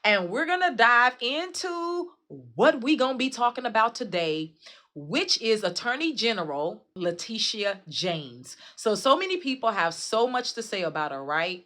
and we're going to dive into what we going to be talking about today, which is Attorney General Letitia James. So many people have so much to say about her, right?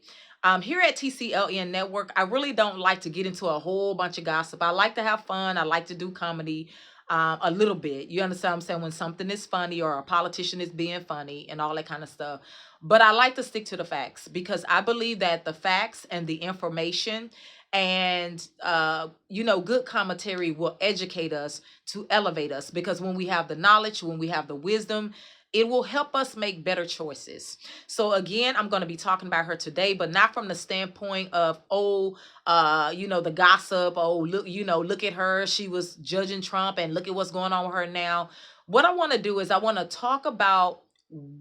Here at TCLN Network, I really don't like to get into a whole bunch of gossip. I like to have fun. I like to do comedy a little bit. You understand what I'm saying? When something is funny or a politician is being funny and all that kind of stuff. But I like to stick to the facts because I believe that the facts and the information and good commentary will educate us to elevate us, because when we have the knowledge, when we have the wisdom, it will help us make better choices. So again, I'm going to be talking about her today, but not from the standpoint of the gossip. Oh, look at her, she was judging Trump and look at what's going on with her now. What I want to do is I want to talk about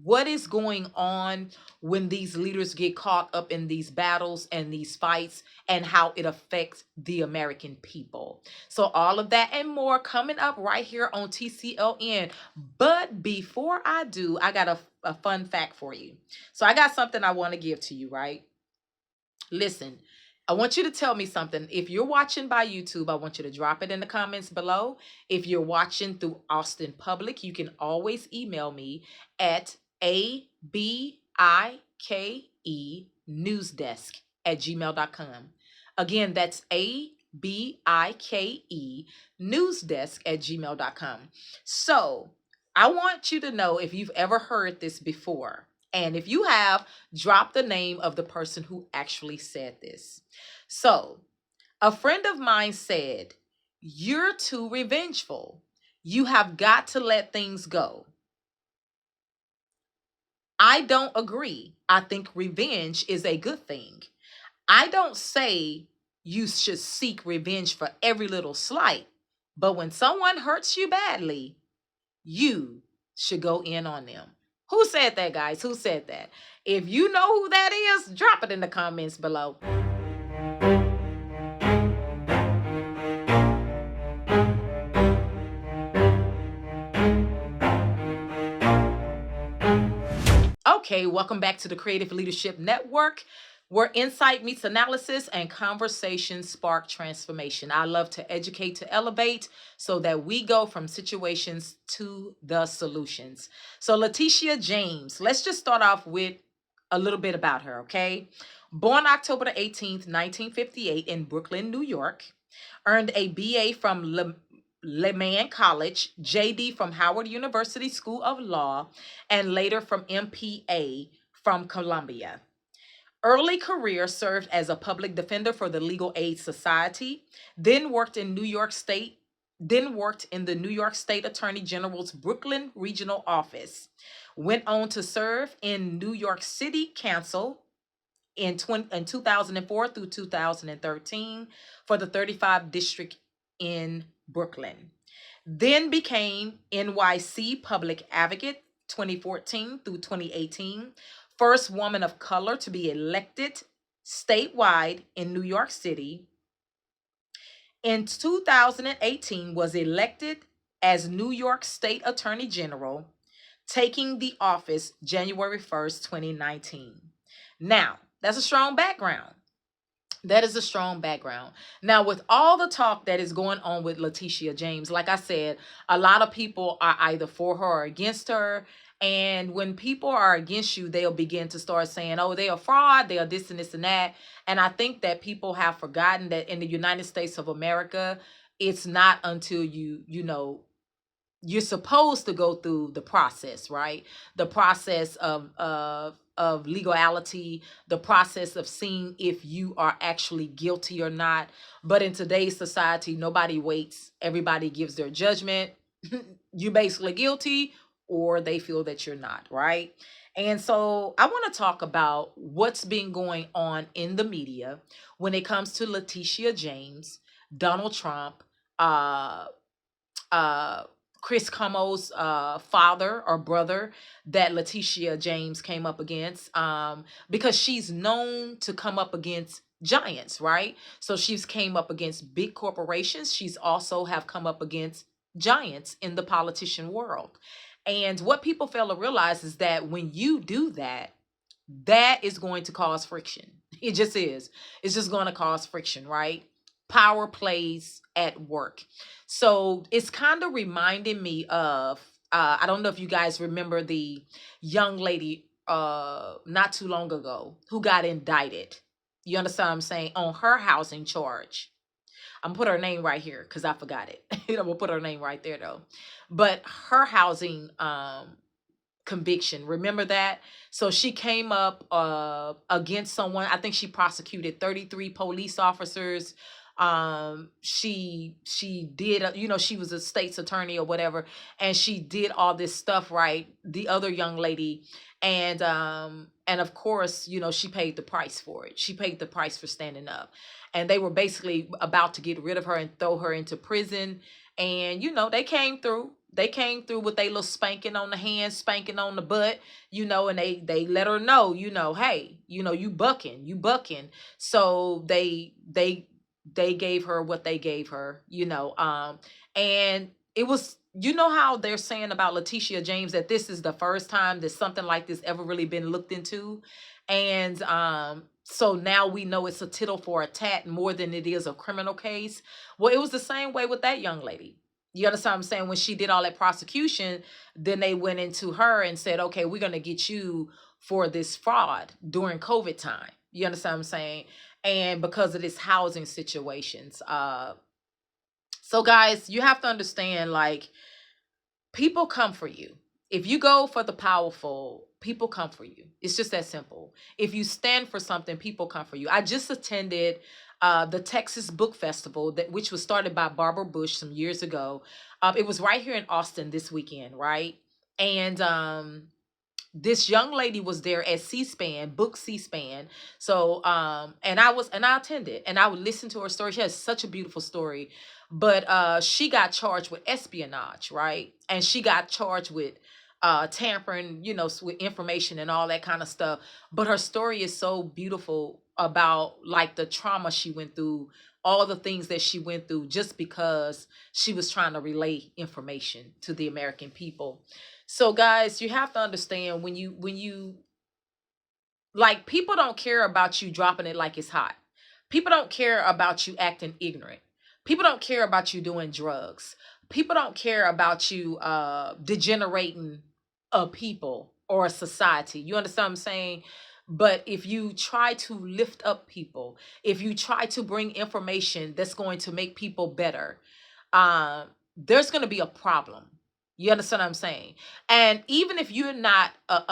what is going on when these leaders get caught up in these battles and these fights, and how it affects the American people. So all of that and more coming up right here on TCLN. But before I do, I got a fun fact for you. So I got something I want to give to you, right? Listen, I want you to tell me something. If you're watching by YouTube, I want you to drop it in the comments below. If you're watching through Austin Public, you can always email me at abike newsdesk@gmail.com. Again, that's abike newsdesk@gmail.com. So I want you to know if you've ever heard this before. And if you have, drop the name of the person who actually said this. So, a friend of mine said, "You're too revengeful. You have got to let things go." I don't agree. I think revenge is a good thing. I don't say you should seek revenge for every little slight, but when someone hurts you badly, you should go in on them. Who said that, guys? Who said that? If you know who that is, drop it in the comments below. Okay, welcome back to the Creative Leadership Network, where insight meets analysis and conversation spark transformation. I love to educate, to elevate, so that we go from situations to the solutions. So Letitia James, let's just start off with a little bit about her, okay? Born October the 18th, 1958 in Brooklyn, New York. Earned a BA from Lehman College, JD from Howard University School of Law, and later from MPA from Columbia. Early career served as a public defender for the Legal Aid Society, then worked in the New York State Attorney General's Brooklyn Regional Office. Went on to serve in New York City Council in 2004 through 2013 for the 35th District in Brooklyn. Then became NYC Public Advocate 2014 through 2018. First woman of color to be elected statewide in New York City. In 2018 was elected as New York State Attorney General, taking the office January 1st, 2019. Now, that's a strong background. That is a strong background. Now, with all the talk that is going on with Letitia James, like I said, a lot of people are either for her or against her. And when people are against you, they'll begin to start saying, oh, they are fraud, they are this and this and that. And I think that people have forgotten that in the United States of America, it's not until you're supposed to go through the process, right? The process of legality, the process of seeing if you are actually guilty or not. But in today's society, nobody waits. Everybody gives their judgment. You're basically guilty, or they feel that you're not, right? And so I want to talk about what's been going on in the media when it comes to Letitia James, Donald Trump, Chris Cuomo's father or brother that Letitia James came up against, because she's known to come up against giants, right? So she's came up against big corporations. She's also have come up against giants in the politician world. And what people fail to realize is that when you do that, that is going to cause friction. It just is. It's just going to cause friction, right? power plays at work. So it's kind of reminding me of, I don't know if you guys remember the young lady not too long ago who got indicted. You understand what I'm saying? On her housing charge. I'm gonna put her name right here because I forgot it. I'm gonna put her name right there though. But her housing conviction, remember that? So she came up against someone. I think she prosecuted 33 police officers. She did you know, she was a state's attorney or whatever, and she did all this stuff, right? The other young lady, and of course, you know, she paid the price for it. She paid the price for standing up, and they were basically about to get rid of her and throw her into prison. And you know, they came through with a little spanking on the hand, spanking on the butt, you know, and they let her know, you know, hey, you know, you bucking, you bucking. So they gave her what they gave her, you know. And it was, you know how they're saying about Letitia James that this is the first time that something like this ever really been looked into. And so now we know it's a tittle for a tat more than it is a criminal case. Well, it was the same way with that young lady. You understand what I'm saying? When she did all that prosecution, then they went into her and said, okay, we're going to get you for this fraud during COVID time. You understand what I'm saying? And because of this housing situations. So guys, you have to understand, like, people come for you. If you go for the powerful, people come for you. It's just that simple. If you stand for something, people come for you. I just attended the Texas Book Festival, which was started by Barbara Bush some years ago. It was right here in Austin this weekend, right? And this young lady was there at C-SPAN, book C-SPAN. So, and I attended and I would listen to her story. She has such a beautiful story, but she got charged with espionage, right? And she got charged with tampering, you know, with information and all that kind of stuff. But her story is so beautiful about like the trauma she went through, all the things that she went through just because she was trying to relay information to the American people. So guys, you have to understand, when you like, people don't care about you dropping it like it's hot. People don't care about you acting ignorant. People don't care about you doing drugs. People don't care about you degenerating a people or a society. You understand what I'm saying? But if you try to lift up people, if you try to bring information that's going to make people better, um, there's going to be a problem. You understand what I'm saying? And even if you're not,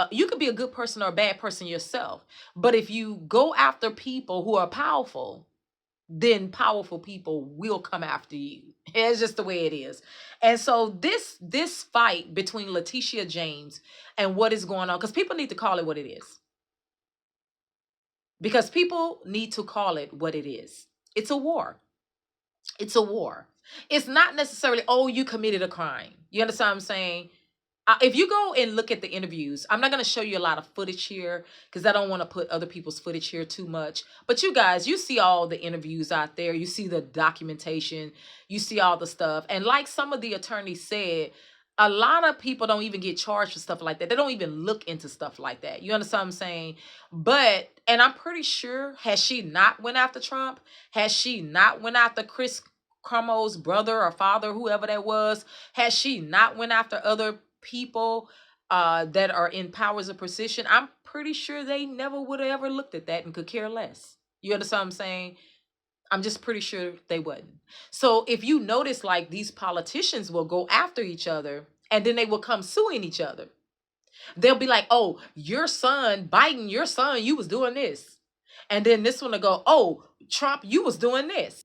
you could be a good person or a bad person yourself. But if you go after people who are powerful, then powerful people will come after you. It's just the way it is. And so this fight between Letitia James and what is going on, because people need to call it what it is. Because people need to call it what it is. It's a war. It's a war. It's not necessarily, oh, you committed a crime. You understand what I'm saying? If you go and look at the interviews, I'm not going to show you a lot of footage here because I don't want to put other people's footage here too much. But you guys, you see all the interviews out there. You see the documentation. You see all the stuff. And like some of the attorneys said, a lot of people don't even get charged for stuff like that. They don't even look into stuff like that. You understand what I'm saying? But, and I'm pretty sure, has she not went after Trump? Has she not went after Chris Cuomo's brother or father, whoever that was? Has she not went after other people that are in powers of position? I'm pretty sure they never would have ever looked at that and could care less. You understand what I'm saying? I'm just pretty sure they wouldn't. So if you notice, like, these politicians will go after each other and then they will come suing each other. They'll be like, oh, your son, Biden, your son, you was doing this. And then this one will go, oh, Trump, you was doing this.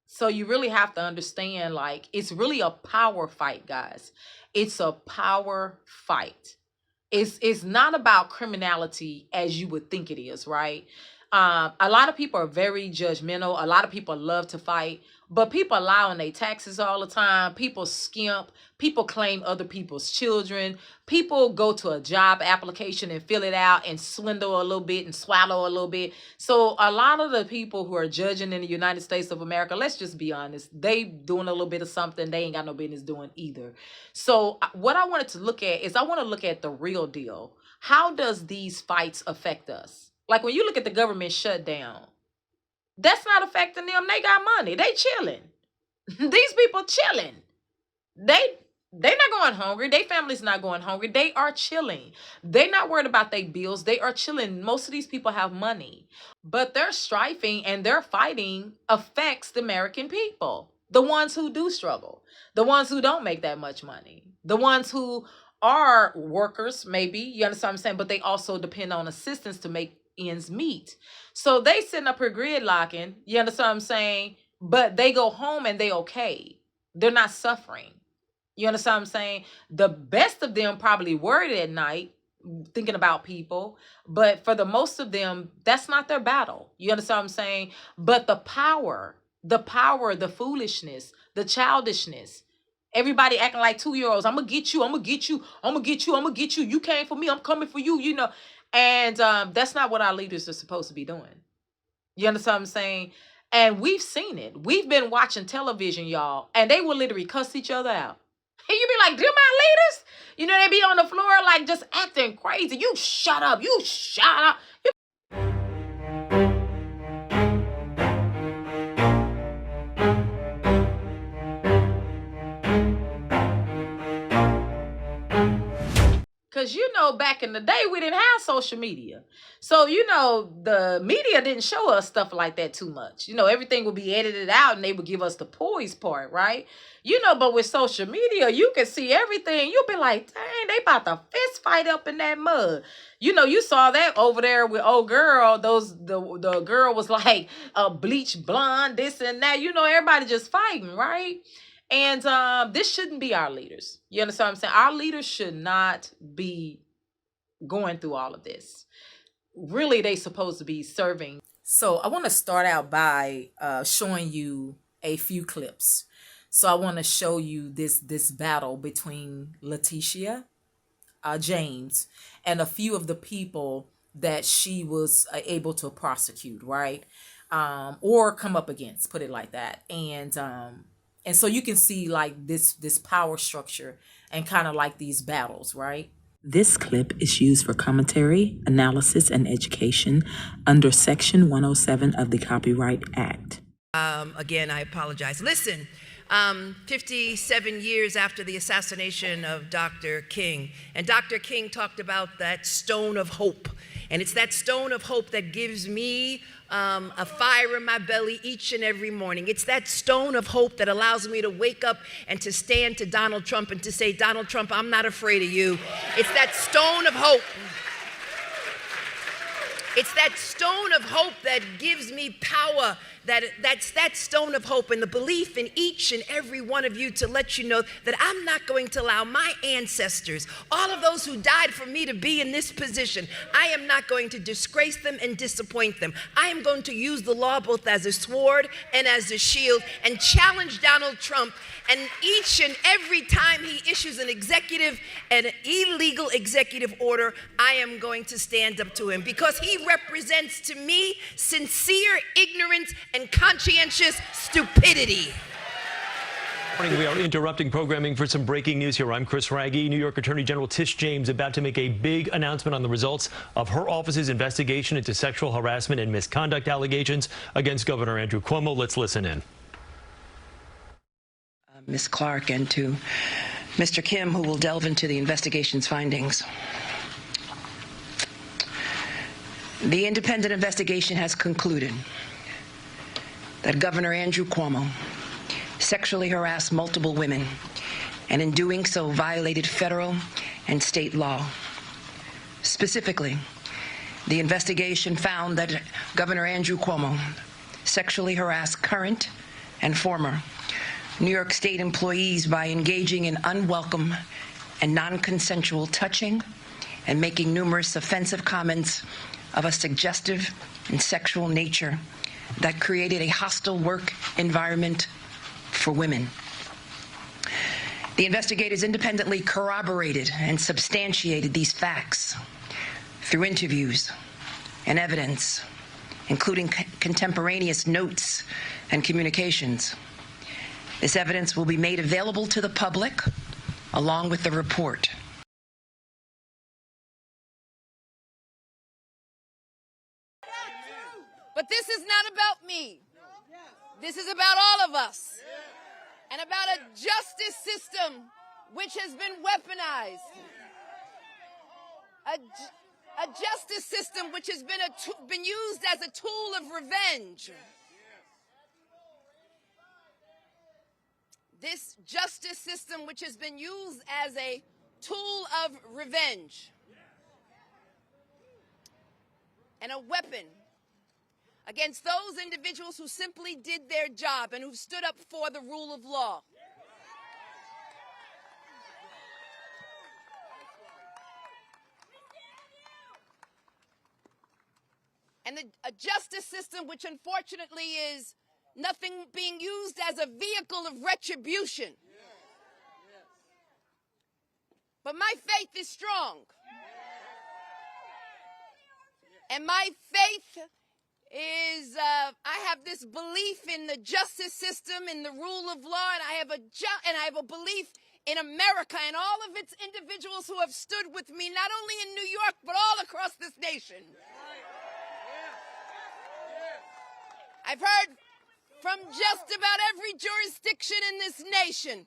So you really have to understand, like, it's really a power fight, guys. It's a power fight. It's not about criminality as you would think it is, right? A lot of people are very judgmental. A lot of people love to fight, but people lie on their taxes all the time. People skimp. People claim other people's children. People go to a job application and fill it out and swindle a little bit and swallow a little bit. So a lot of the people who are judging in the United States of America, let's just be honest, they doing a little bit of something they ain't got no business doing either. So what I wanted to look at is, I want to look at the real deal. How does these fights affect us? Like when you look at the government shutdown, That's not affecting them. They got money. They chilling. These people chilling. They not going hungry. Their family's not going hungry. They are chilling. They not worried about their bills. They are chilling. Most of these people have money. But their strifing and their fighting affects the American people. The ones who do struggle. The ones who don't make that much money. The ones who are workers, maybe. You understand what I'm saying? But they also depend on assistance to make ends meet. So they sitting up here gridlocking. You understand what I'm saying? But they go home and they okay. They're not suffering. You understand what I'm saying? The best of them probably worried at night, thinking about people. But for the most of them, that's not their battle. You understand what I'm saying? But the power, the foolishness, the childishness, everybody acting like 2-year-olds. I'm going to get you. I'm going to get you. I'm going to get you. I'm going to get you. You came for me. I'm coming for you, you know. And that's not what our leaders are supposed to be doing. You understand what I'm saying? And we've seen it. We've been watching television, y'all, and they will literally cuss each other out. And you be like, "Them my leaders?" You know, they be on the floor like just acting crazy. You shut up. You shut up. Because, you know, back in the day, we didn't have social media. So, you know, the media didn't show us stuff like that too much. You know, everything would be edited out and they would give us the poise part, right? You know, but with social media, you can see everything. You'll be like, dang, they about to fist fight up in that mud. You know, you saw that over there with old girl. The girl was like a bleach blonde, this and that. You know, everybody just fighting, right? And this shouldn't be our leaders. You understand what I'm saying? Our leaders should not be going through all of this. Really, they supposed to be serving. So I want to start out by showing you a few clips. So I want to show you this battle between Letitia James and a few of the people that she was able to prosecute, right? Or come up against, put it like that. And so you can see like this power structure and kind of like these battles, right? This clip is used for commentary, analysis, and education under Section 107 of the Copyright Act. Again, I apologize. Listen, 57 years after the assassination of Dr. King, and Dr. King talked about that stone of hope. And it's that stone of hope that gives me a fire in my belly each and every morning. It's that stone of hope that allows me to wake up and to stand to Donald Trump and to say, Donald Trump, I'm not afraid of you. It's that stone of hope. It's that stone of hope that gives me power. That's that stone of hope and the belief in each and every one of you to let you know that I'm not going to allow my ancestors, all of those who died for me, to be in this position. I am not going to disgrace them and disappoint them. I am going to use the law both as a sword and as a shield and challenge Donald Trump. And each and every time he issues an illegal executive order, I am going to stand up to him because he represents to me sincere ignorance and conscientious stupidity. Morning, we are interrupting programming for some breaking news here. I'm Chris Raggi. New York Attorney General Tish James about to make a big announcement on the results of her office's investigation into sexual harassment and misconduct allegations against Governor Andrew Cuomo. Let's listen in. Ms. Clark, and to Mr. Kim, who will delve into the investigation's findings. The independent investigation has concluded that Governor Andrew Cuomo sexually harassed multiple women and in doing so violated federal and state law. Specifically, the investigation found that Governor Andrew Cuomo sexually harassed current and former New York State employees by engaging in unwelcome and non-consensual touching and making numerous offensive comments of a suggestive and sexual nature that created a hostile work environment for women. The investigators independently corroborated and substantiated these facts through interviews and evidence, including contemporaneous notes and communications. This evidence will be made available to the public along with the report. But this is not about me. This is about all of us and about a justice system which has been weaponized. A justice system which has been used as a tool of revenge. This justice system which has been used as a tool of revenge and a weapon against those individuals who simply did their job and who stood up for the rule of law. And a justice system which unfortunately is nothing being used as a vehicle of retribution. But my faith is strong. And my faith is, I have this belief in the justice system, in the rule of law, and I have a belief in America and all of its individuals who have stood with me, not only in New York, but all across this nation. I've heard from just about every jurisdiction in this nation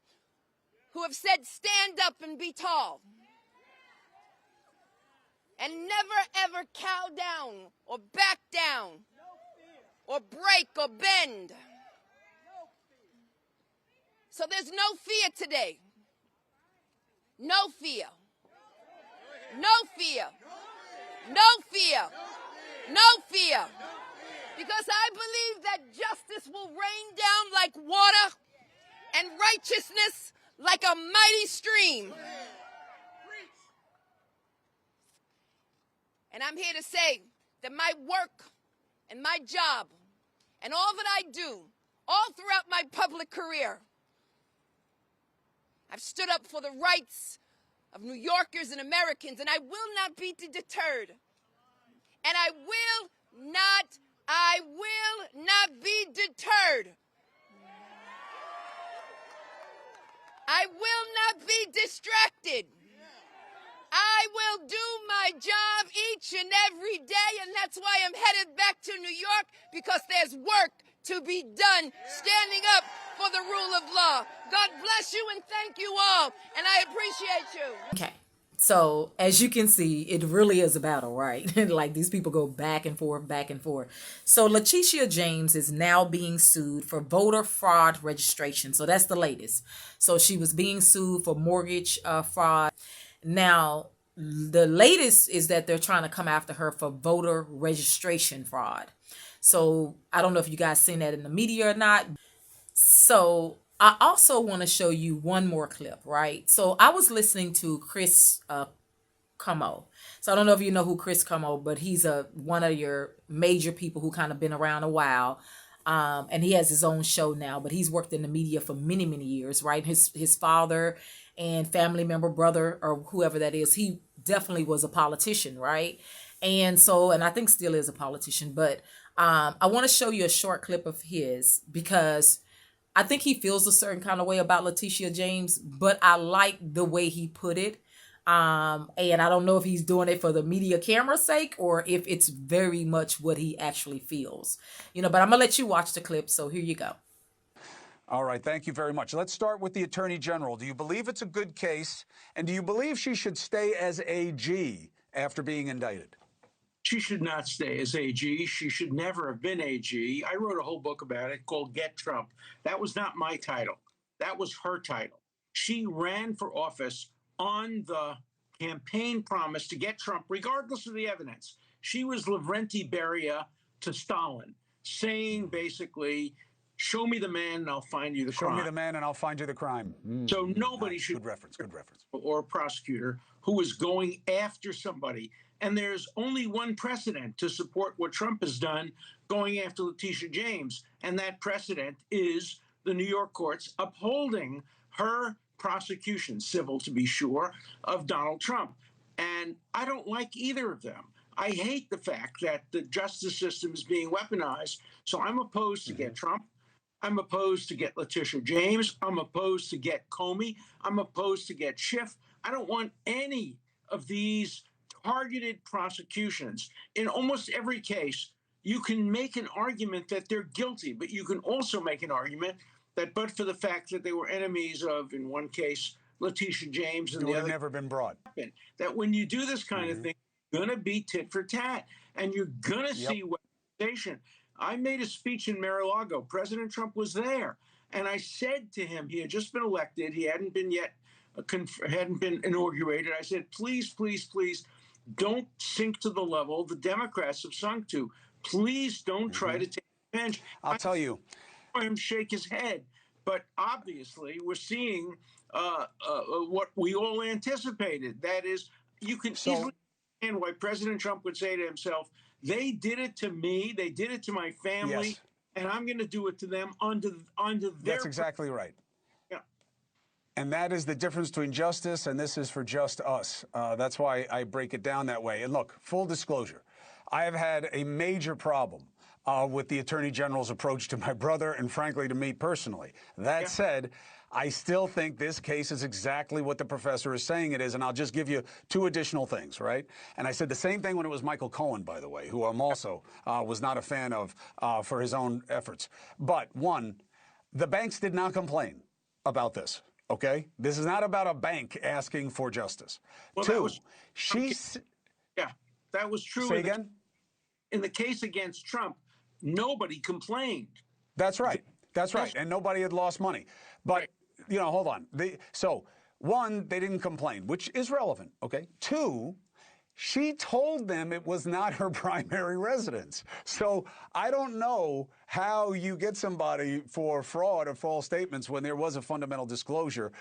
who have said, stand up and be tall. And never ever cow down or back down or break or bend. So there's no fear today. No fear. No fear. No fear. No fear. Because I believe that justice will rain down like water and righteousness like a mighty stream. And I'm here to say that my work and my job and all that I do, all throughout my public career, I've stood up for the rights of New Yorkers and Americans, and I will not be deterred. And I will not be deterred. I will not be distracted. I will do my job each and every day, and that's why I'm headed back to New York, because there's work to be done standing up for the rule of law. God bless you and thank you all, and I appreciate you. Okay. So as you can see, it really is a battle, right? Like these people go back and forth, back and forth. So Letitia James is now being sued for voter fraud registration. So that's the latest. So she was being sued for mortgage fraud. Now, the latest is that they're trying to come after her for voter registration fraud. So I don't know if you guys seen that in the media or not. So I also want to show you one more clip, right? So I was listening to Chris Comey. So I don't know if you know who Chris Comey, but he's one of your major people who kind of been around a while. And he has his own show now, but he's worked in the media for many, many years, right? His father and family member, brother, or whoever that is, he definitely was a politician, right? And I think still is a politician, but I want to show you a short clip of his because I think he feels a certain kind of way about Letitia James, but I like the way he put it. And I don't know if he's doing it for the media camera's sake or if it's very much what he actually feels, but I'm gonna let you watch the clip. So here you go. All right, thank you very much. Let's start with the Attorney General. Do you believe it's a good case? And do you believe she should stay as AG after being indicted? She should not stay as AG. She should never have been AG. I wrote a whole book about it called Get Trump. That was not my title. That was her title. She ran for office on the campaign promise to get Trump, regardless of the evidence. She was Lavrenti Beria to Stalin, saying basically, show me the man and I'll find you the crime. Show me the man and I'll find you the crime. So nobody should. Good reference, good reference. Or a prosecutor who is going after somebody. And there's only one precedent to support what Trump has done, going after Letitia James. And that precedent is the New York courts upholding her prosecution, civil to be sure, of Donald Trump. And I don't like either of them. I hate the fact that the justice system is being weaponized. So I'm opposed to get Trump. I'm opposed to get Letitia James. I'm opposed to get Comey. I'm opposed to get Schiff. I don't want any of these targeted prosecutions. In almost every case, you can make an argument that they're guilty, but you can also make an argument that but for the fact that they were enemies of, in one case, Letitia James, and It the would have other, never been brought. that when you do this kind of thing, you're going to be tit for tat, and you're going to see weaponization. I made a speech in Mar-a-Lago. President Trump was there, and I said to him, he had just been elected. He hadn't been yet, hadn't been inaugurated. I said, please, please, please, don't sink to the level the Democrats have sunk to. Please don't try to take revenge. I'll tell you. I saw him shake his head, but obviously we're seeing what we all anticipated. That is, you can easily understand why President Trump would say to himself, they did it to me, they did it to my family, and I'm going to do it to them under their... That's exactly right. Yeah. And that is the difference between justice and this is for just us. That's why I break it down that way. And look, full disclosure, I have had a major problem with the Attorney General's approach to my brother and, frankly, to me personally. That said, I still think this case is exactly what the professor is saying it is, and I'll just give you two additional things, right? And I said the same thing when it was Michael Cohen, by the way, who I'm also was not a fan of for his own efforts. But one, the banks did not complain about this, okay? This is not about a bank asking for justice. Well, two, that was true. Say again? In the case against Trump, nobody complained. That's right. That's right. And nobody had lost money. But, you know, hold on. So, one, they didn't complain, which is relevant, okay? Two, she told them it was not her primary residence. So I don't know how you get somebody for fraud or false statements when there was a fundamental disclosure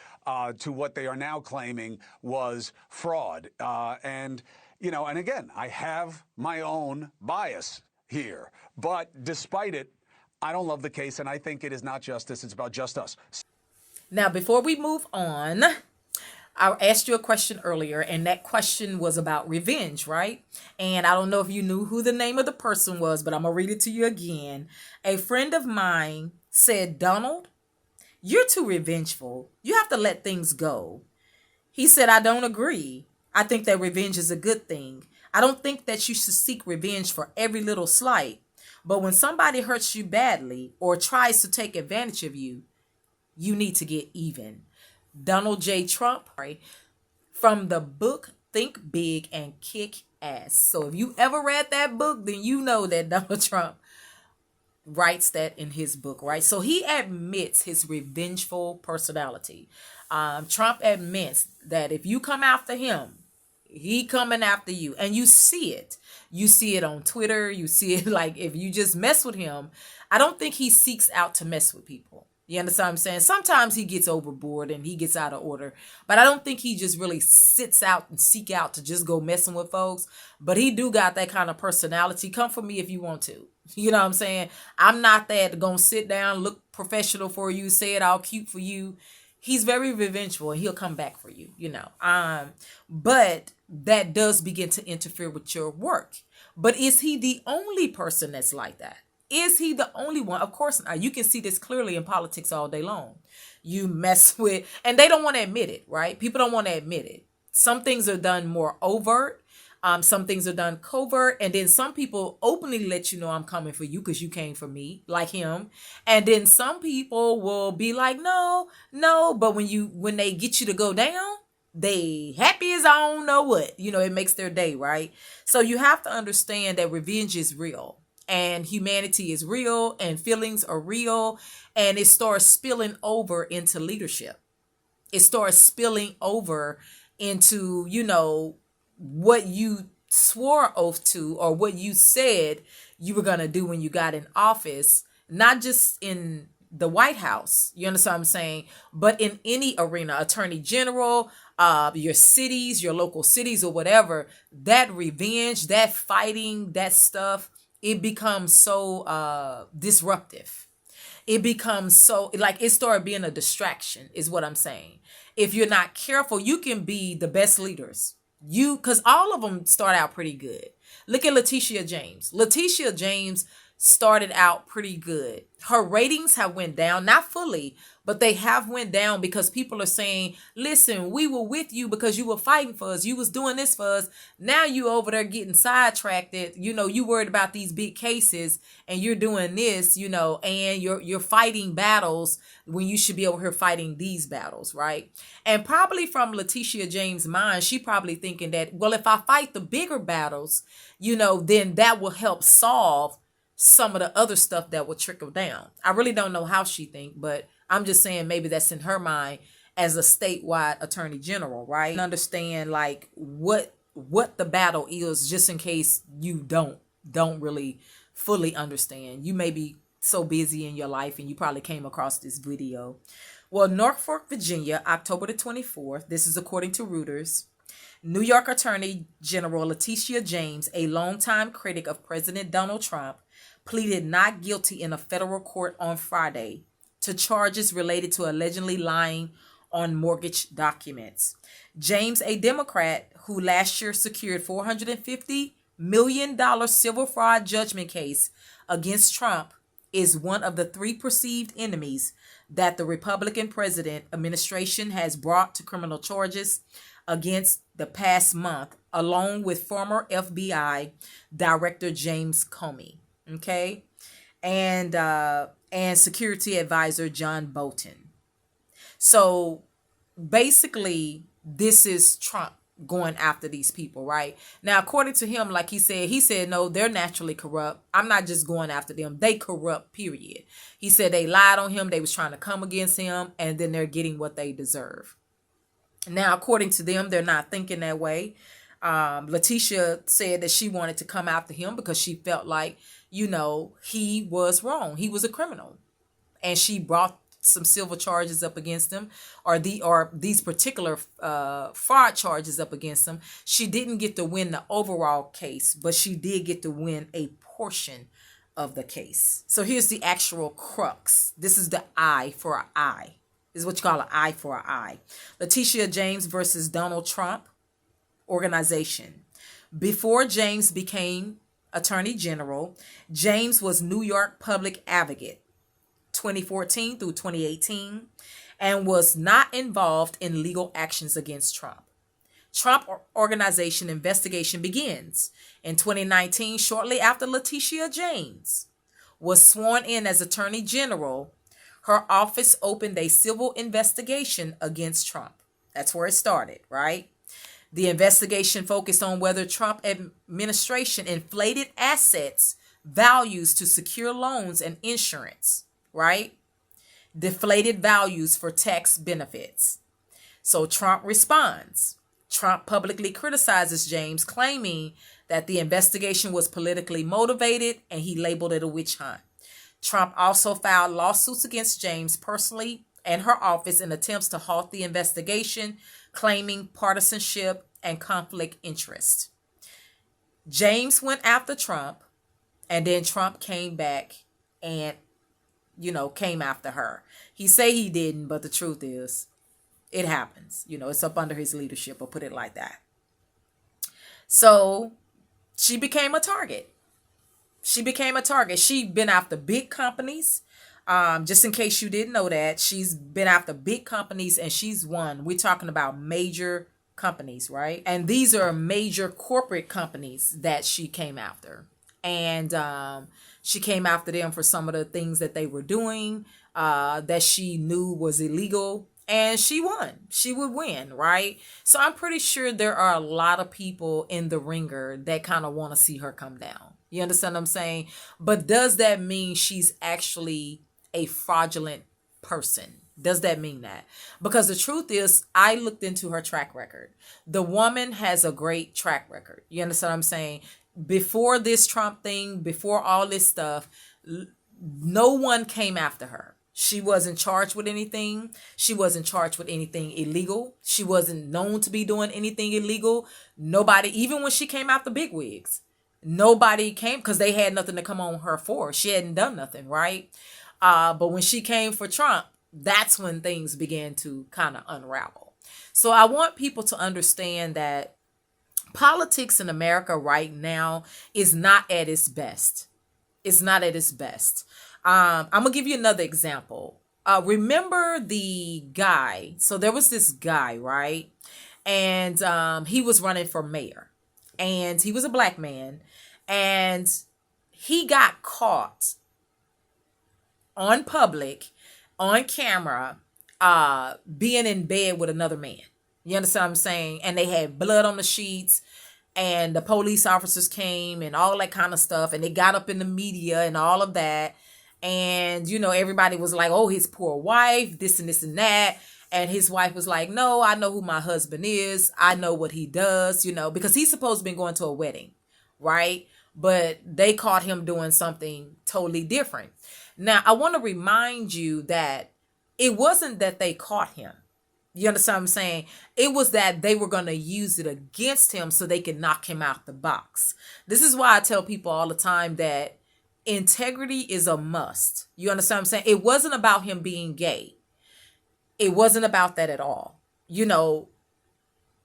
to what they are now claiming was fraud. And, you know, and again, I have my own bias here. But despite it, I don't love the case, and I think it is not justice. It's about just us. Now, before we move on, I asked you a question earlier, and that question was about revenge, right? And I don't know if you knew who the name of the person was, but I'm going to read it to you again. A friend of mine said, Donald, you're too revengeful. You have to let things go. He said, I don't agree. I think that revenge is a good thing. I don't think that you should seek revenge for every little slight. But when somebody hurts you badly or tries to take advantage of you, you need to get even. Donald J. Trump, from the book Think Big and Kick Ass. So if you ever read that book, then you know that Donald Trump writes that in his book, right? So he admits his revengeful personality. Trump admits that if you come after him, he coming after you, and you see it. You see it on Twitter. You see it like if you just mess with him. I don't think he seeks out to mess with people. You understand what I'm saying? Sometimes he gets overboard and he gets out of order, but I don't think he just really sits out and seek out to just go messing with folks. But he do got that kind of personality. Come for me if you want to. You know what I'm saying? I'm not that gonna sit down, look professional for you, say it all cute for you. He's very revengeful and he'll come back for you, you know. But that does begin to interfere with your work. But is he the only person that's like that? Is he the only one? Of course not. You can see this clearly in politics all day long. You mess with, and they don't want to admit it, right? People don't want to admit it. Some things are done more overt. Some things are done covert. And then some people openly let you know I'm coming for you because you came for me, like him. And then some people will be like, no. But when they get you to go down, they happy as I don't know what. You know, it makes their day, right? So you have to understand that revenge is real. And humanity is real, and feelings are real, and it starts spilling over into leadership. It starts spilling over into, you know, what you swore oath to or what you said you were going to do when you got in office, not just in the White House, you understand what I'm saying, but in any arena, attorney general, your cities, your local cities or whatever, that revenge, that fighting, that stuff, it becomes so disruptive. It becomes so, like, it started being a distraction is what I'm saying. If you're not careful, you can be the best leaders. Because all of them start out pretty good. Look at Letitia James. Letitia James started out pretty good. Her ratings have went down, not fully, but they have went down because people are saying, listen, we were with you because you were fighting for us. You was doing this for us. Now you over there getting sidetracked. You worried about these big cases and you're doing this, and you're fighting battles when you should be over here fighting these battles, right? And probably from Letitia James' mind, she probably thinking that, well, if I fight the bigger battles, then that will help solve some of the other stuff that will trickle down. I really don't know how she think, but I'm just saying maybe that's in her mind as a statewide attorney general, right? And understand like what the battle is, just in case you don't really fully understand. You may be so busy in your life and you probably came across this video. Well, Norfolk, Virginia, October the 24th, this is according to Reuters. New York Attorney General Letitia James, a longtime critic of President Donald Trump, pleaded not guilty in a federal court on Friday to charges related to allegedly lying on mortgage documents. James, a Democrat who last year secured $450 million civil fraud judgment case against Trump, is one of the three perceived enemies that the Republican president administration has brought to criminal charges against the past month, along with former FBI Director James Comey. Okay, and security advisor John Bolton. So basically, this is Trump going after these people, right? Now, according to him, like he said, no, they're naturally corrupt. I'm not just going after them. They corrupt, period. He said they lied on him. They was trying to come against him, and then they're getting what they deserve. Now, according to them, they're not thinking that way. Letitia said that she wanted to come after him because she felt like, he was wrong. He was a criminal. And she brought some civil charges up against him, or these particular fraud charges up against him. She didn't get to win the overall case, but she did get to win a portion of the case. So here's the actual crux. This is the eye for an eye. This is what you call an eye for an eye. Letitia James versus Donald Trump organization. Before James became Attorney General, James was New York Public Advocate 2014 through 2018 and was not involved in legal actions against Trump. Trump organization investigation begins in 2019, shortly after Letitia James was sworn in as Attorney General. Her office opened a civil investigation against Trump. That's where it started, right? The investigation focused on whether Trump administration inflated assets, values to secure loans and insurance, right? Deflated values for tax benefits. So Trump responds. Trump publicly criticizes James, claiming that the investigation was politically motivated, and he labeled it a witch hunt. Trump also filed lawsuits against James personally and her office in attempts to halt the investigation, claiming partisanship and conflict interest. James went after Trump, and then Trump came back and, came after her. He say he didn't, but the truth is, it happens. It's up under his leadership, or put it like that. So she became a target. She'd been after big companies. Just in case you didn't know that, she's been after big companies and she's won. We're talking about major companies, right? And these are major corporate companies that she came after. And she came after them for some of the things that they were doing that she knew was illegal. And she won. She would win, right? So I'm pretty sure there are a lot of people in the ringer that kind of want to see her come down. You understand what I'm saying? But does that mean she's actually a fraudulent person? Does that mean that? Because the truth is, I looked into her track record. The woman has a great track record. You understand what I'm saying? Before this Trump thing, before all this stuff, no one came after her. She wasn't charged with anything. She wasn't charged with anything illegal. She wasn't known to be doing anything illegal. Nobody, even when she came after bigwigs, nobody came because they had nothing to come on her for. She hadn't done nothing, right? But when she came for Trump, that's when things began to kind of unravel. So I want people to understand that politics in America right now is not at its best. It's not at its best. I'm gonna give you another example. Remember the guy? So there was this guy, right? And he was running for mayor, and he was a black man, and he got caught on public, on camera, being in bed with another man. You understand what I'm saying? And they had blood on the sheets, and the police officers came and all that kind of stuff, and they got up in the media and all of that. And, you know, everybody was like, oh, his poor wife, this and this and that. And his wife was like, no, I know who my husband is. I know what he does, you know, because he's supposed to be going to a wedding, right? But they caught him doing something totally different. Now, I want to remind you that it wasn't that they caught him. You understand what I'm saying? It was that they were going to use it against him so they could knock him out the box. This is why I tell people all the time that integrity is a must. You understand what I'm saying? It wasn't about him being gay. It wasn't about that at all. You know,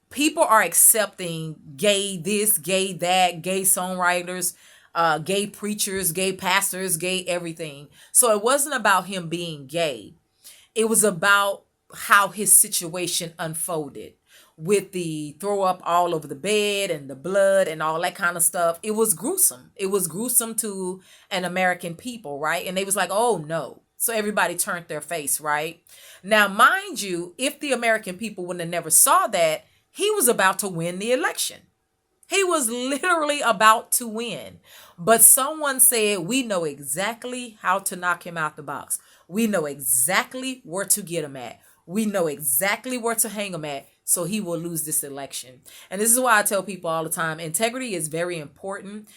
people are accepting gay this, gay that, gay songwriters, gay preachers, gay pastors, gay everything. So it wasn't about him being gay. It was about how his situation unfolded with the throw up all over the bed and the blood and all that kind of stuff. It was gruesome. It was gruesome to an American people, right? And they was like, oh no. So everybody turned their face, right? Now, mind you, if the American people wouldn't have never saw that, he was about to win the election. He was literally about to win. But someone said, we know exactly how to knock him out the box. We know exactly where to get him at. We know exactly where to hang him at, so he will lose this election. And this is why I tell people all the time, integrity is very important.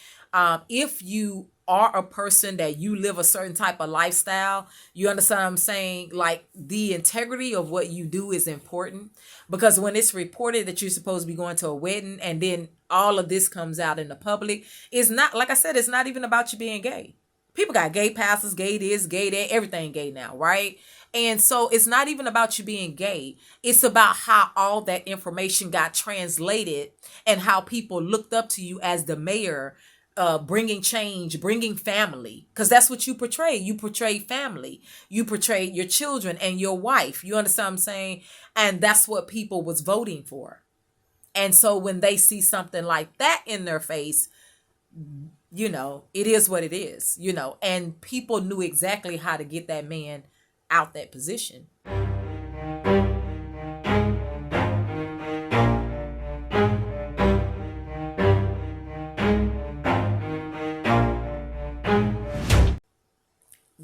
If you are a person that you live a certain type of lifestyle, you understand what I'm saying? Like, the integrity of what you do is important, because when it's reported that you're supposed to be going to a wedding and then all of this comes out in the public, it's not, like I said, it's not even about you being gay. People got gay pastors, gay this, gay that, everything gay now, right? And so it's not even about you being gay. It's about how all that information got translated and how people looked up to you as the mayor, bringing change, bringing family, because that's what you portray. You portray family. You portray your children and your wife. You understand what I'm saying? And that's what people was voting for. And so when they see something like that in their face, you know, it is what it is, you know, and people knew exactly how to get that man out that position.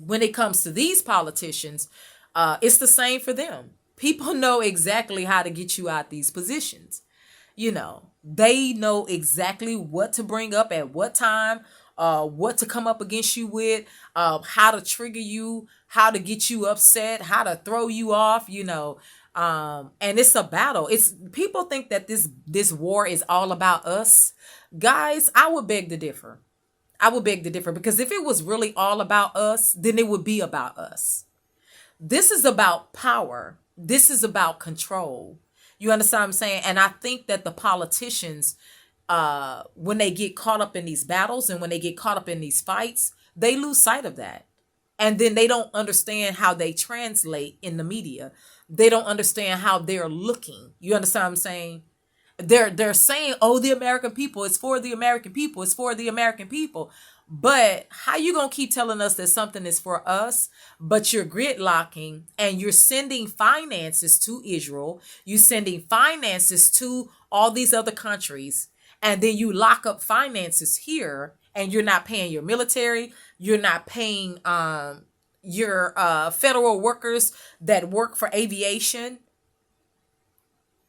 When it comes to these politicians, it's the same for them. People know exactly how to get you out these positions. You know, they know exactly what to bring up at what time, what to come up against you with, how to trigger you, how to get you upset, how to throw you off, you know. And it's a battle. It's people think that this war is all about us. Guys, I would beg to differ. I would beg to differ, because if it was really all about us, then it would be about us. This is about power. This is about control. You understand what I'm saying? And I think that the politicians, when they get caught up in these battles and when they get caught up in these fights, they lose sight of that. And then they don't understand how they translate in the media. They don't understand how they're looking. You understand what I'm saying? They're saying, oh, the American people, it's for the American people, it's for the American people. But how you gonna keep telling us that something is for us, but you're gridlocking and you're sending finances to Israel, you're sending finances to all these other countries, and then you lock up finances here, and you're not paying your military, you're not paying your federal workers that work for aviation.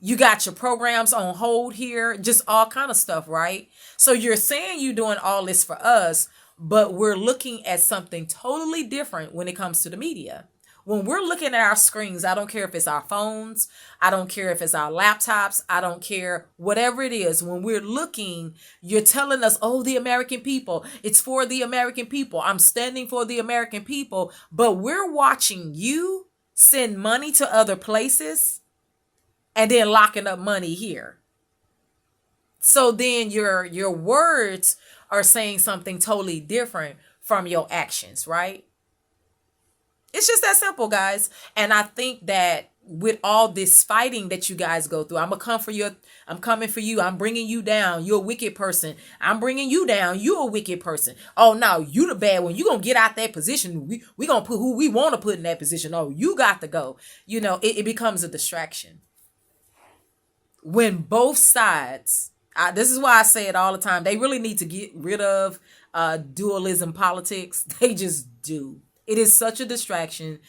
You got your programs on hold here, just all kind of stuff, right? So you're saying you're doing all this for us, but we're looking at something totally different when it comes to the media. When we're looking at our screens, I don't care if it's our phones, I don't care if it's our laptops, I don't care, whatever it is. When we're looking, you're telling us, oh, the American people, it's for the American people. I'm standing for the American people, but we're watching you send money to other places and then locking up money here. So then your words are saying something totally different from your actions, right? It's just that simple, guys. And I think that with all this fighting that you guys go through, I'm gonna come for you. I'm coming for you. I'm bringing you down. You're a wicked person. I'm bringing you down. You're a wicked person. Oh, no, you the bad one. You gonna get out that position. We gonna put who we want to put in that position. Oh, you got to go. You know, it becomes a distraction when both sides. This is why I say it all the time. They really need to get rid of dualism politics. They just do. It is such a distraction.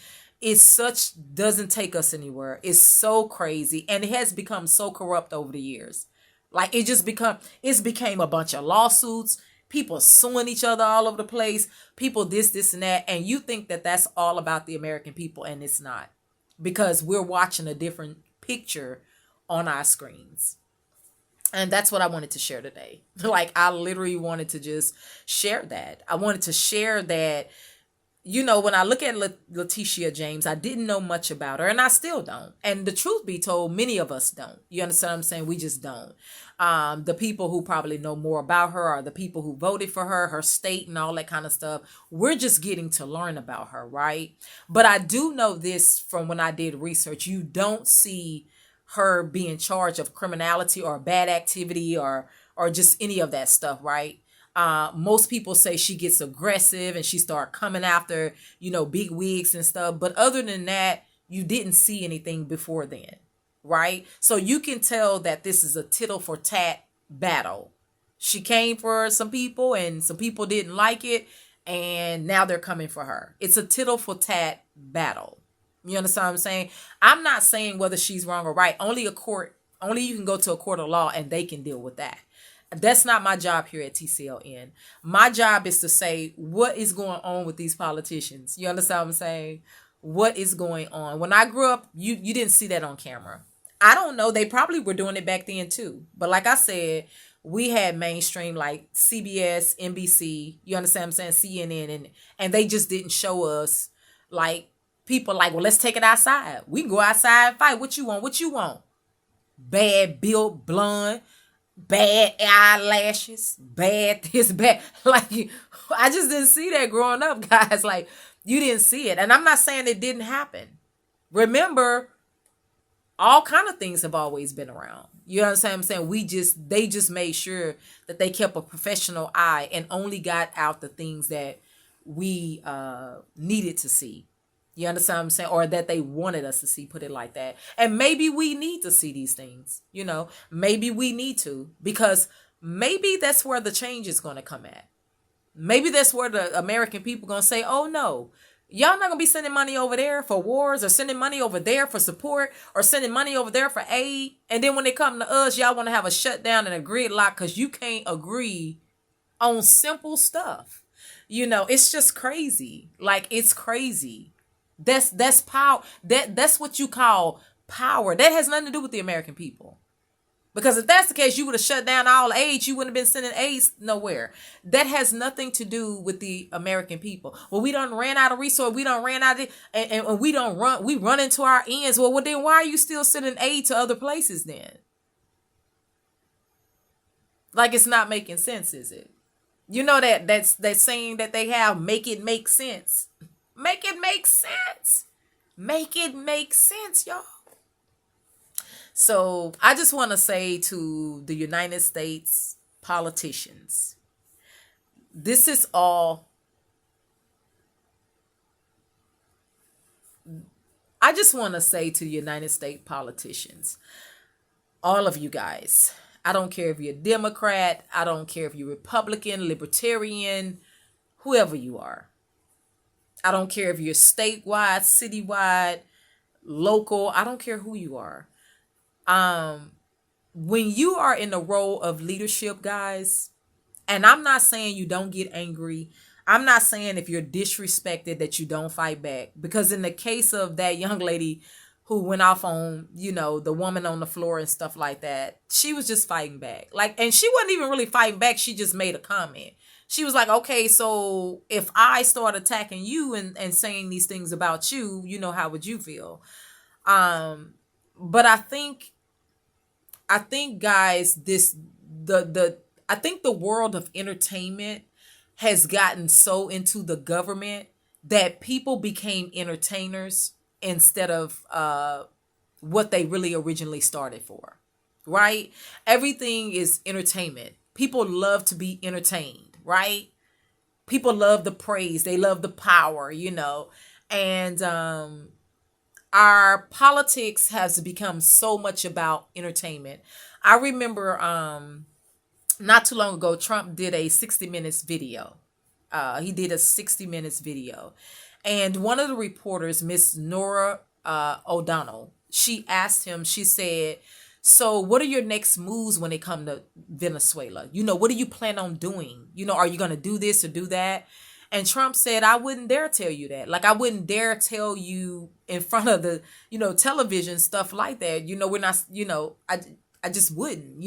Doesn't take us anywhere. It's so crazy. And it has become so corrupt over the years. Like it's became a bunch of lawsuits, people suing each other all over the place, people this and that. And you think that that's all about the American people, and it's not, because we're watching a different picture on our screens. And that's what I wanted to share today. Like, I literally wanted to just share that. I wanted to share that. You know, when I look at Letitia James, I didn't know much about her, and I still don't. And the truth be told, many of us don't. You understand what I'm saying? We just don't. The people who probably know more about her are the people who voted for her, her state, and all that kind of stuff. We're just getting to learn about her, right? But I do know this from when I did research. You don't see her being charged of criminality or bad activity or just any of that stuff, right? Most people say she gets aggressive and she start coming after, big wigs and stuff. But other than that, you didn't see anything before then, right? So you can tell that this is a tittle for tat battle. She came for some people and some people didn't like it, and now they're coming for her. It's a tittle for tat battle. You understand what I'm saying? I'm not saying whether she's wrong or right. Only you can go to a court of law and they can deal with that. That's not my job here at TCLN. My job is to say what is going on with these politicians. You understand what I'm saying? What is going on? When I grew up, you didn't see that on camera. I don't know. They probably were doing it back then too. But like I said, we had mainstream like CBS, NBC, you understand what I'm saying, CNN, and they just didn't show us like people like, well, let's take it outside. We can go outside and fight. What you want? What you want? Bad built, blonde, bad eyelashes, bad this, bad. Like, I just didn't see that growing up, guys. Like, you didn't see it. And I'm not saying it didn't happen. Remember, all kind of things have always been around. You understand what I'm saying? They just made sure that they kept a professional eye and only got out the things that we needed to see. You understand what I'm saying? Or that they wanted us to see, put it like that. And maybe we need to see these things, maybe we need to, because maybe that's where the change is going to come at. Maybe that's where the American people going to say, oh no, y'all not going to be sending money over there for wars, or sending money over there for support, or sending money over there for aid. And then when they come to us, y'all want to have a shutdown and a gridlock because you can't agree on simple stuff. It's just crazy. Like, it's crazy. That's power. That's what you call power. That has nothing to do with the American people. Because if that's the case, you would have shut down all aid. You wouldn't have been sending aid nowhere. That has nothing to do with the American people. Well, we done ran out of resources. We done ran out of, and we run into our ends. Well, then why are you still sending aid to other places then? Like, it's not making sense, is it? That's that saying that they have, make it make sense. Make it make sense. Make it make sense, y'all. So I just want to say to the United States politicians, this is all. I just want to say to the United States politicians, all of you guys, I don't care if you're a Democrat, I don't care if you're Republican, Libertarian, whoever you are. I don't care if you're statewide, citywide, local. I don't care who you are. When you are in the role of leadership, guys, and I'm not saying you don't get angry. I'm not saying if you're disrespected that you don't fight back. Because in the case of that young lady who went off on, the woman on the floor and stuff like that, she was just fighting back. Like, and she wasn't even really fighting back. She just made a comment. She was like, okay, so if I start attacking you and saying these things about you, how would you feel? But I think guys, I think the world of entertainment has gotten so into the government that people became entertainers instead of what they really originally started for, right? Everything is entertainment. People love to be entertained, right? People love the praise, they love the power, and our politics has become so much about entertainment. I remember not too long ago, Trump did a 60 minutes video. He did a 60 minutes video. And one of the reporters, Miss Nora O'Donnell, she asked him, she said, so what are your next moves when it come to Venezuela? What do you plan on doing? Are you going to do this or do that? And Trump said, I wouldn't dare tell you that. Like, I wouldn't dare tell you in front of the, television, stuff like that. We're not, I just wouldn't.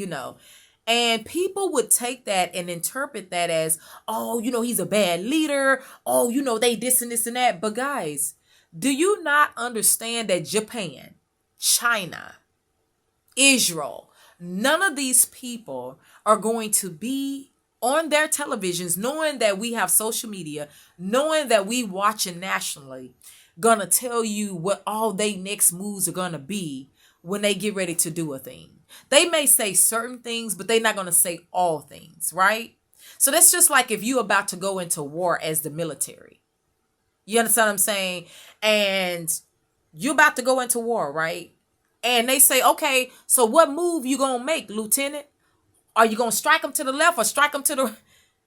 And people would take that and interpret that as, oh, he's a bad leader. Oh, they this and this and that. But guys, do you not understand that Japan, China, Israel, none of these people are going to be on their televisions, knowing that we have social media, knowing that we watching nationally, gonna tell you what all they next moves are gonna be when they get ready to do a thing. They may say certain things, but they're not gonna say all things, right? So that's just like if you're about to go into war as the military. You understand what I'm saying? And you're about to go into war, right? And they say, okay, so what move you gonna make, Lieutenant? Are you gonna strike them to the left or strike them to the...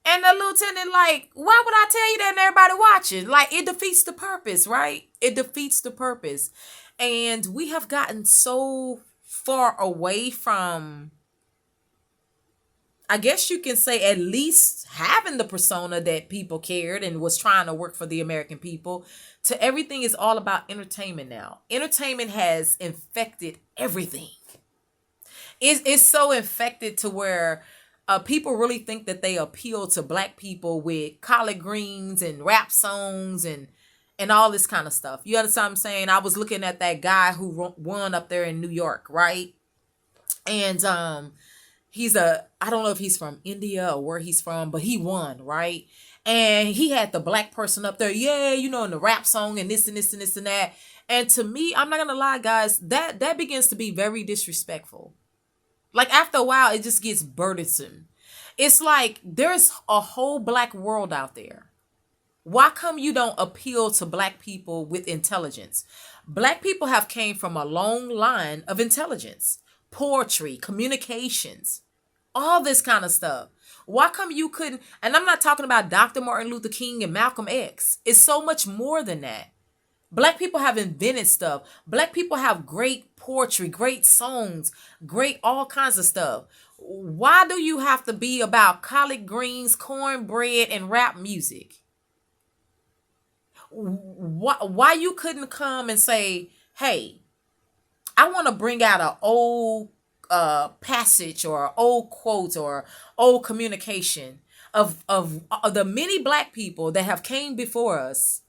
And the lieutenant, like, why would I tell you that and everybody watching? Like, it defeats the purpose, right? It defeats the purpose. And we have gotten so far away from, I guess you can say, at least having the persona that people cared and was trying to work for the American people, to everything is all about entertainment now. Entertainment has infected everything. It's so infected to where people really think that they appeal to black people with collard greens and rap songs and all this kind of stuff. You understand what I'm saying? I was looking at that guy who won up there in New York, right? And I don't know if he's from India or where he's from, but he won, right? And he had the black person up there, yeah, in the rap song and this and this and this and that. And to me, I'm not gonna lie, guys, that begins to be very disrespectful. Like, after a while, it just gets burdensome. It's like there's a whole black world out there. Why come you don't appeal to black people with intelligence? Black people have came from a long line of intelligence, poetry, communications, all this kind of stuff. Why come you couldn't? And I'm not talking about Dr. Martin Luther King and Malcolm X. It's so much more than that. Black people have invented stuff. Black people have great poetry, great songs, great all kinds of stuff. Why do you have to be about collard greens, cornbread, and rap music? Why you couldn't come and say, hey, I want to bring out an old passage or an old quote or old communication of the many black people that have came before us.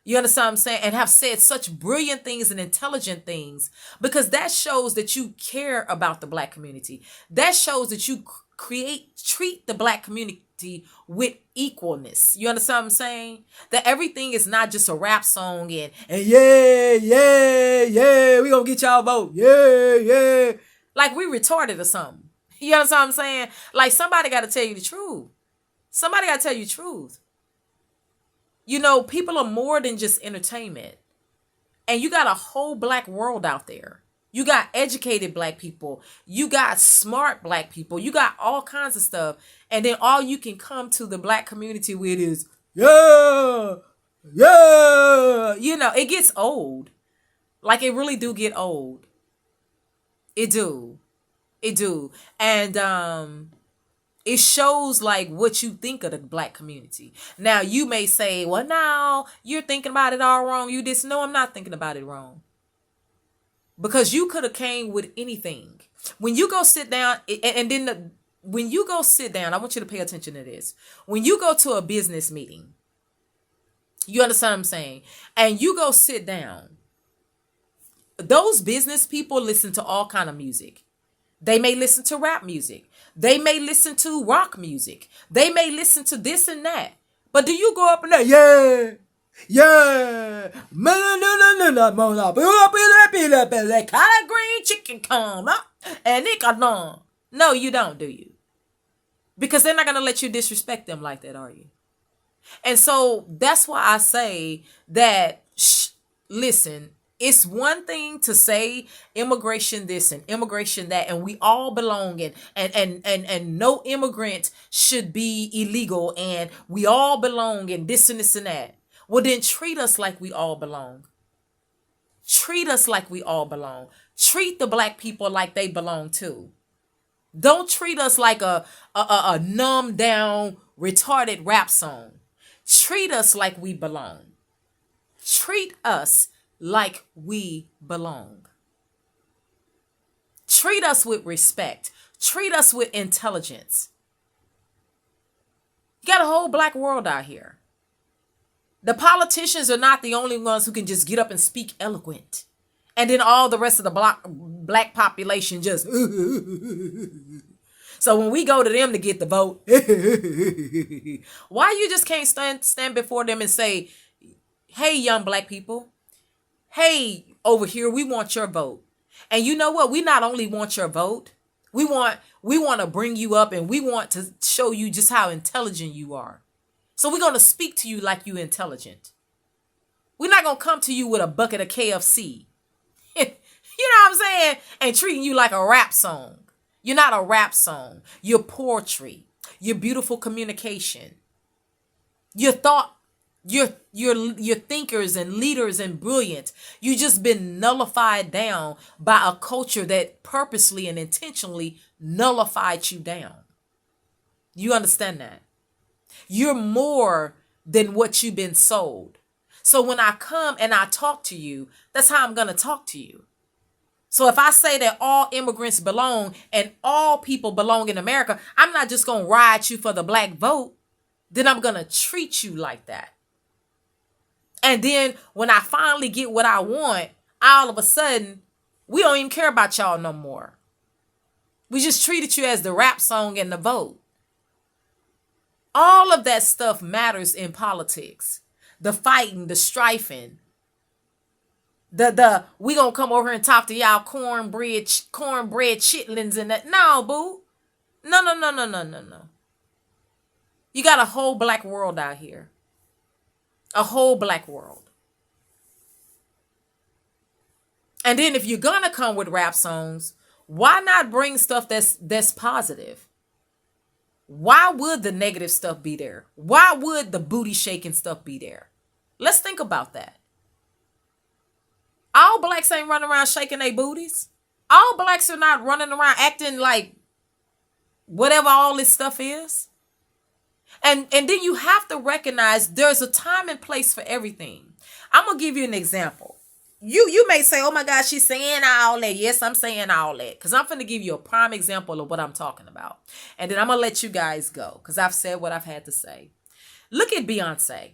You understand what I'm saying? And have said such brilliant things and intelligent things, because that shows that you care about the black community. That shows that you treat the black community with equalness. You understand what I'm saying? That everything is not just a rap song and yeah, we gonna get y'all vote. Yeah. Like we retarded or something. You understand what I'm saying? Like somebody got to tell you the truth. Somebody got to tell you the truth. People are more than just entertainment. And you got a whole black world out there. You got educated black people. You got smart black people. You got all kinds of stuff. And then all you can come to the black community with is, yeah. It gets old. Like it really do get old. It do. And it shows like what you think of the black community. Now you may say, well, now you're thinking about it all wrong. You just know I'm not thinking about it wrong. Because you could have came with anything. When you go sit down, when you go sit down, I want you to pay attention to this. When you go to a business meeting, you understand what I'm saying? And you go sit down. Those business people listen to all kind of music. They may listen to rap music. They may listen to rock music. They may listen to this and that. But do you go up in there? Yeah. Yeah. Collard green chicken come up. And it no. No, you don't, do you? Because they're not going to let you disrespect them like that, are you? And so that's why I say that, listen, it's one thing to say immigration this and immigration that, and we all belong in, and no immigrant should be illegal, and we all belong in this and this and that. Well, then treat us like we all belong. Treat us like we all belong. Treat the black people like they belong too. Don't treat us like a numbed down, retarded rap song. Treat us like we belong. Treat us like we belong. Treat us with respect. Treat us with intelligence. You got a whole black world out here. The politicians are not the only ones who can just get up and speak eloquent. And then all the rest of the black population just... So when we go to them to get the vote, why you just can't stand before them and say, hey, young black people, hey, over here, we want your vote. And you know what? We not only want your vote, we want to bring you up, and we want to show you just how intelligent you are. So we're going to speak to you like you intelligent. We're not going to come to you with a bucket of KFC. You know what I'm saying? And treating you like a rap song. You're not a rap song. You're poetry. You're beautiful communication. You're thinkers and leaders and brilliant. You just been nullified down by a culture that purposely and intentionally nullified you down. You understand that? You're more than what you've been sold. So when I come and I talk to you, that's how I'm going to talk to you. So if I say that all immigrants belong and all people belong in America, I'm not just going to ride you for the black vote. Then I'm going to treat you like that. And then when I finally get what I want, all of a sudden, we don't even care about y'all no more. We just treated you as the rap song and the vote. All of that stuff matters in politics. The fighting, the strifing. We gonna come over here and talk to y'all cornbread chitlins and that. No, boo. No. You got a whole black world out here. A whole black world. And then if you're gonna come with rap songs, why not bring stuff that's positive? Why would the negative stuff be there? Why would the booty shaking stuff be there? Let's think about that. All blacks ain't running around shaking their booties. All blacks are not running around acting like whatever all this stuff is. And then you have to recognize there's a time and place for everything. I'm going to give you an example. You may say, oh my God, she's saying all that. Yes, I'm saying all that. Because I'm going to give you a prime example of what I'm talking about. And then I'm going to let you guys go. Because I've said what I've had to say. Look at Beyonce.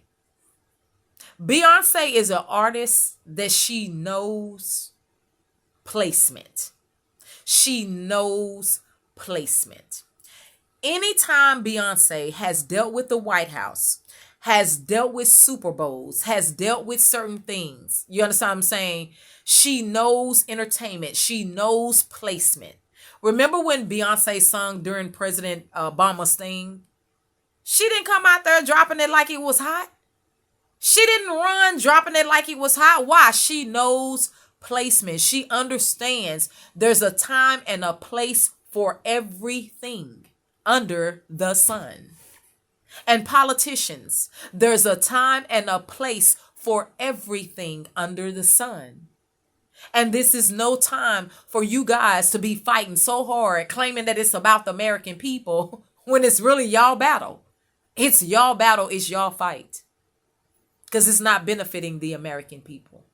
Beyonce is an artist that she knows placement. She knows placement. Anytime Beyonce has dealt with the White House, has dealt with Super Bowls, has dealt with certain things, you understand what I'm saying? She knows entertainment. She knows placement. Remember when Beyonce sung during President Obama's thing? She didn't come out there dropping it like it was hot. She didn't run dropping it like it was hot. Why? She knows placement. She understands there's a time and a place for everything under the sun. And politicians, there's a time and a place for everything under the sun. And this is no time for you guys to be fighting so hard, claiming that it's about the American people when it's really y'all battle. It's y'all battle, it's y'all fight. Because it's not benefiting the American people.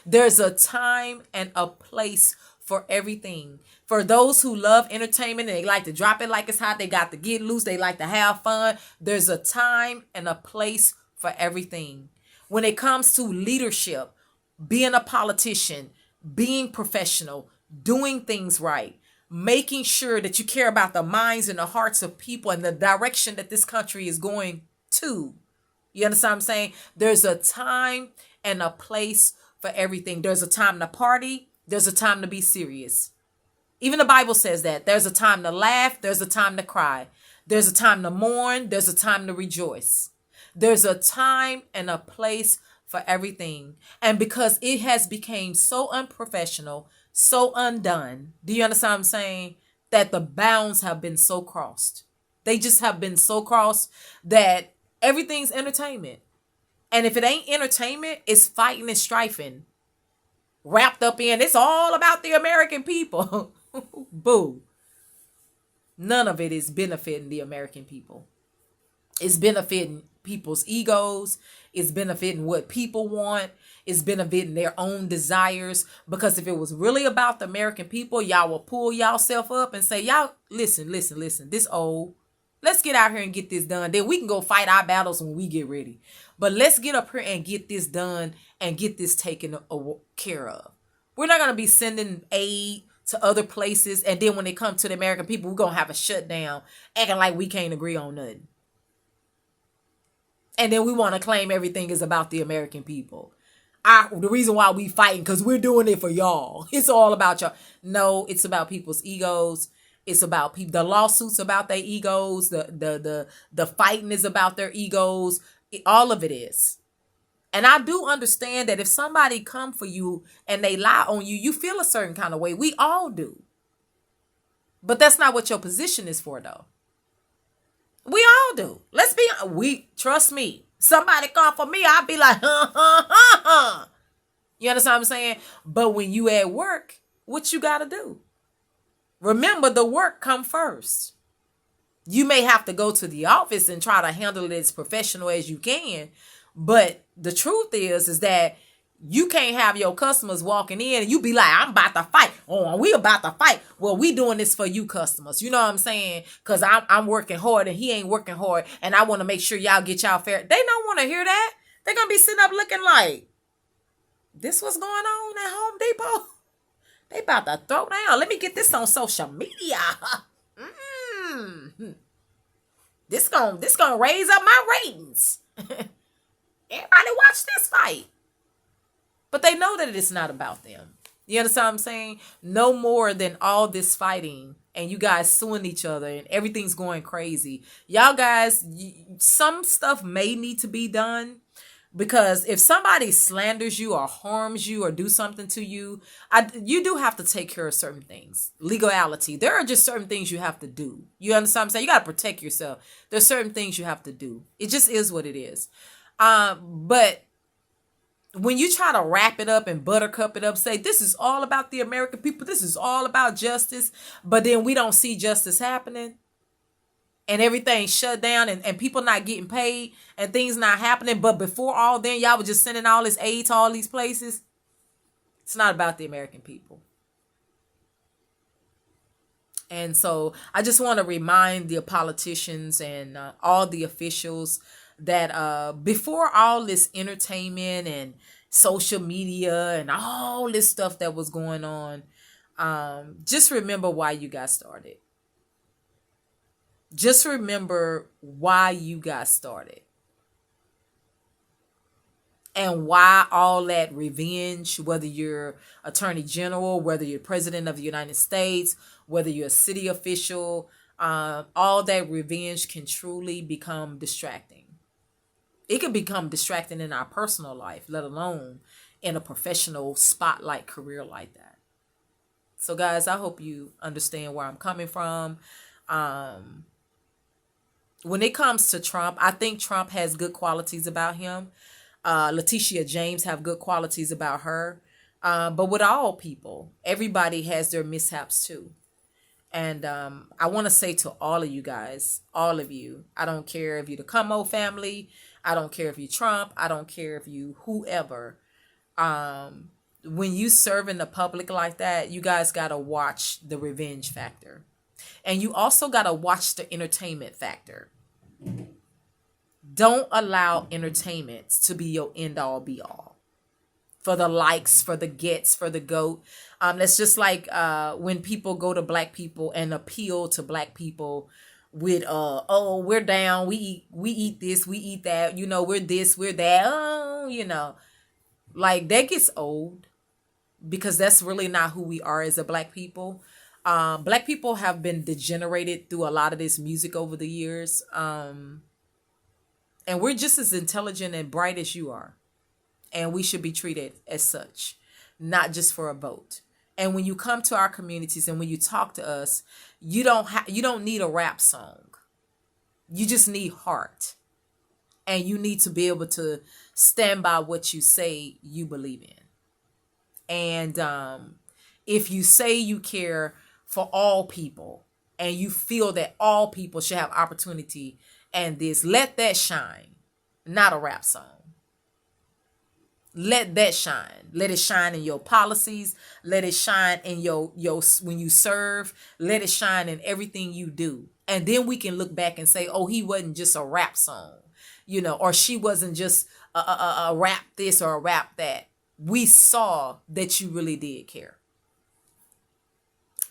There's a time and a place for everything. For those who love entertainment and they like to drop it like it's hot, they got to get loose, they like to have fun. There's a time and a place for everything. When it comes to leadership, being a politician, being professional, doing things right, making sure that you care about the minds and the hearts of people and the direction that this country is going too. You understand what I'm saying? There's a time and a place for everything. There's a time to party. There's a time to be serious. Even the Bible says that. There's a time to laugh. There's a time to cry. There's a time to mourn. There's a time to rejoice. There's a time and a place for everything. And because it has become so unprofessional, so undone, do you understand what I'm saying? That the bounds have been so crossed. They just have been so crossed that everything's entertainment. And if it ain't entertainment, it's fighting and strifing. Wrapped up in, it's all about the American people. Boo. None of it is benefiting the American people. It's benefiting people's egos. It's benefiting what people want. It's benefiting their own desires. Because if it was really about the American people, y'all will pull y'all self up and say, y'all, listen, this old. Let's get out here and get this done. Then we can go fight our battles when we get ready. But let's get up here and get this done and get this taken care of. We're not going to be sending aid to other places. And then when it comes to the American people, we're going to have a shutdown acting like we can't agree on nothing. And then we want to claim everything is about the American people. The reason why we fighting, because we're doing it for y'all. It's all about y'all. No, it's about people's egos. It's about people. The lawsuits about their egos. The fighting is about their egos. All of it is. And I do understand that if somebody come for you and they lie on you, you feel a certain kind of way. We all do. But that's not what your position is for, though. We all do. Trust me. Somebody come for me, I'll be like, You understand what I'm saying? But when you at work, what you got to do? Remember, the work come first. You may have to go to the office and try to handle it as professional as you can. But the truth is that you can't have your customers walking in and you be like, I'm about to fight. Oh, we about to fight. Well, we doing this for you customers. You know what I'm saying? Because I'm working hard and he ain't working hard. And I want to make sure y'all get y'all fair. They don't want to hear that. They're going to be sitting up looking like, this what's going on at Home Depot? They about to throw down. Let me get this on social media. This gonna raise up my ratings. Everybody watch this fight. But they know that it's not about them. You understand what I'm saying? No more than all this fighting and you guys suing each other and everything's going crazy. Y'all guys, some stuff may need to be done. Because if somebody slanders you or harms you or do something to you, you do have to take care of certain things. Legality. There are just certain things you have to do. You understand what I'm saying? You got to protect yourself. There's certain things you have to do. It just is what it is. But when you try to wrap it up and buttercup it up, say this is all about the American people. This is all about justice. But then we don't see justice happening. And everything shut down and people not getting paid and things not happening. But before all then, y'all were just sending all this aid to all these places. It's not about the American people. And so I just want to remind the politicians and all the officials that before all this entertainment and social media and all this stuff that was going on, just remember why you got started. Just remember why you got started. And why all that revenge, whether you're attorney general, whether you're president of the United States, whether you're a city official, all that revenge can truly become distracting. It can become distracting in our personal life, let alone in a professional spotlight career like that. So guys, I hope you understand where I'm coming from. When it comes to Trump, I think Trump has good qualities about him. Letitia James have good qualities about her. But with all people, everybody has their mishaps too. And I want to say to all of you guys, all of you, I don't care if you're the Como family. I don't care if you Trump. I don't care if you whoever. When you serve in the public like that, you guys got to watch the revenge factor. And you also got to watch the entertainment factor. Don't allow entertainment to be your end all be all. For the likes, for the gets, for the GOAT. That's just like when people go to black people and appeal to black people with oh, we're down, we eat this, we eat that, you know, we're this, we're that. Oh, you know, like that gets old, because that's really not who we are as a black people. Black people have been degenerated through a lot of this music over the years. And we're just as intelligent and bright as you are. And we should be treated as such, not just for a vote. And when you come to our communities and when you talk to us, you don't need a rap song. You just need heart. And you need to be able to stand by what you say you believe in. And if you say you care for all people and you feel that all people should have opportunity and this, let that shine, not a rap song. Let that shine. Let it shine in your policies. Let it shine in your when you serve. Let it shine in everything you do. And then we can look back and say, oh, he wasn't just a rap song, you know, or she wasn't just a rap this or a rap that. We saw that you really did care.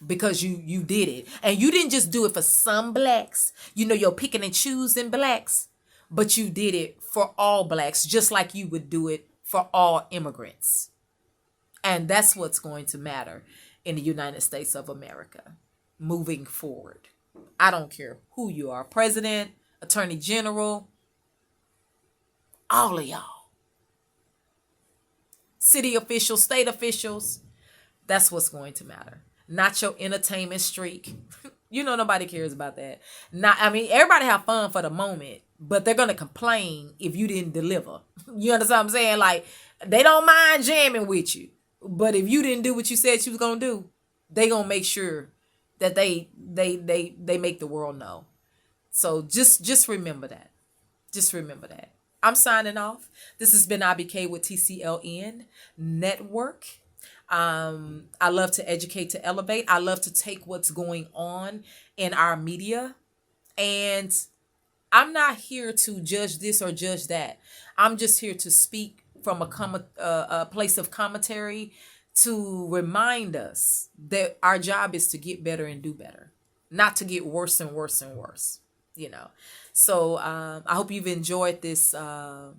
Because you did it. And you didn't just do it for some blacks. You know, you're picking and choosing blacks. But you did it for all blacks, just like you would do it for all immigrants. And that's what's going to matter in the United States of America moving forward. I don't care who you are, president, attorney general, all of y'all. City officials, state officials, that's what's going to matter. Not your entertainment streak. You know, nobody cares about that. Everybody have fun for the moment, but they're going to complain if you didn't deliver. You understand what I'm saying? Like, they don't mind jamming with you, but if you didn't do what you said you was going to do, they going to make sure that they make the world know. So just remember that. Just remember that. I'm signing off. This has been IBK with TCLN Network. I love to educate, to elevate. I love to take what's going on in our media. And I'm not here to judge this or judge that. I'm just here to speak from a place of commentary to remind us that our job is to get better and do better, not to get worse and worse and worse, you know. So I hope you've enjoyed this I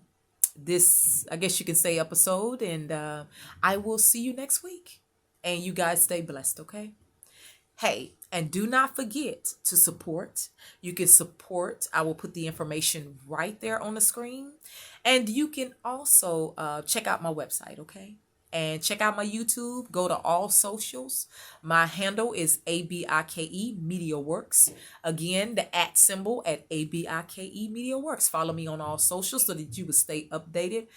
guess you can say, episode, and I will see you next week. And you guys stay blessed, okay? Hey, and do not forget to support. You can support. I will put the information right there on the screen. And you can also check out my website, okay? And check out my YouTube. Go to all socials. My handle is ABIKE Media Works. Again, the @ symbol at ABIKE Media Works. Follow me on all socials so that you will stay updated.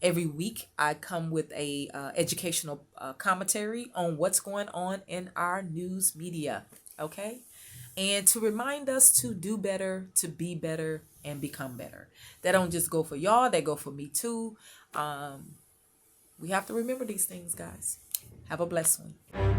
Every week, I come with a educational commentary on what's going on in our news media, okay? And to remind us to do better, to be better, and become better. That don't just go for y'all, they go for me too. We have to remember these things, guys. Have a blessed one.